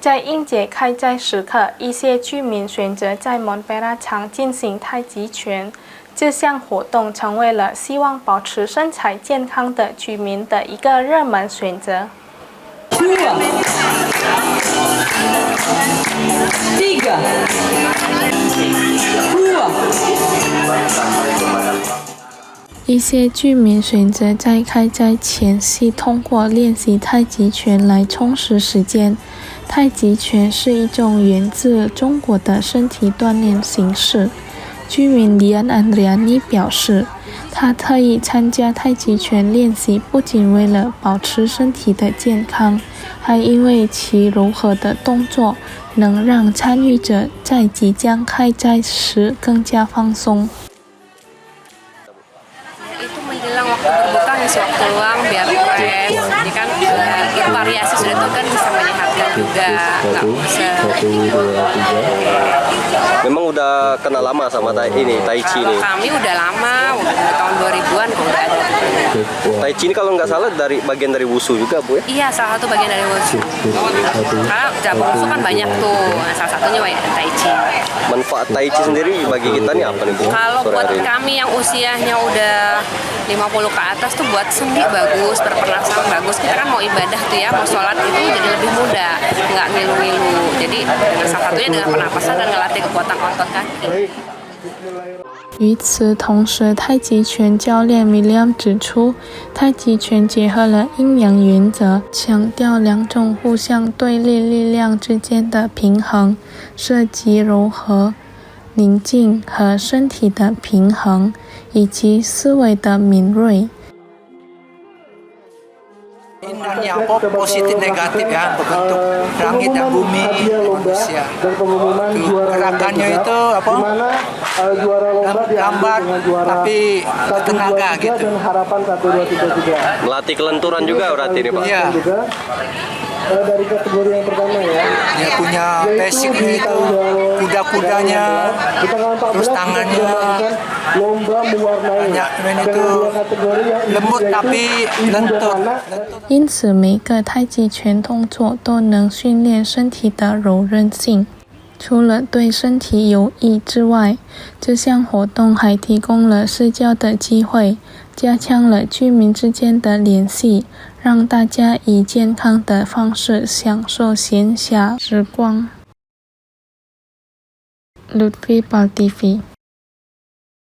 在应节开斋时刻，一些居民选择在蒙贝拉场进行太极拳。这项活动成为了希望保持身材健康的居民的一个热门选择。一些居民选择在开斋前夕通过练习太极拳来充实时间。太极拳是一种源自中国的身体锻炼形式。居民里安安里安尼表示，他特意参加太极拳练习，不仅为了保持身体的健康，还因为其柔和的动作能让参与者在即将开斋时更加放松。Itu menjelang waktu berbuka ngisi waktu luang biar fresh, jadi kan bervariasi sudah itu kan bisa menyehatkan juga, nggak bosan. Memang udah kenal lama sama Tai Chi nih. Kami udah lama, udah tahun 2000-an kok udah ada. Tai Chi ini kalau nggak salah dari bagian dari Wushu juga, Bu ya? Iya, salah satu bagian dari Wushu. Karena cabang Wushu kan banyak tuh, salah satunya Tai Chi. Manfaat Tai Chi sendiri bagi kita nih apa nih, Bu? Kalau buat kami yang usianya udah 50 ke atas tuh buat sendi bagus, berpernafasan bagus. Kita kan mau ibadah tuh ya, mau sholat itu jadi lebih mudah, nggak ngilu-ngilu. Jadi dengan salah satunya dengan pernapasan dan ngelatih kekuatan otot kaki. 与此同时，太极拳教练 William 指出，太极拳结合了阴阳原则，强调两种互相对立力量之间的平衡，涉及柔和、宁静和身体的平衡，以及思维的敏锐。Inangnya positif negatif ya, berbentuk langit dan bumi manusia. Gerakannya itu apa? Lambat tapi tenaga gitu. Melatih kelenturan juga berarti nih, Pak? Iya. Dari kategori yang pertama ya. Dia punya basicnya itu kuda-kudanya, terus tangannya lomba mewarnai. Itu lembut tapi lentur. 因此，每个太极拳动作都能训练身体的柔韧性。除了对身体有益之外，这项活动还提供了社交的机会，加强了居民之间的联系，让大家以健康的方式享受闲暇时光。Lutfi Pal TV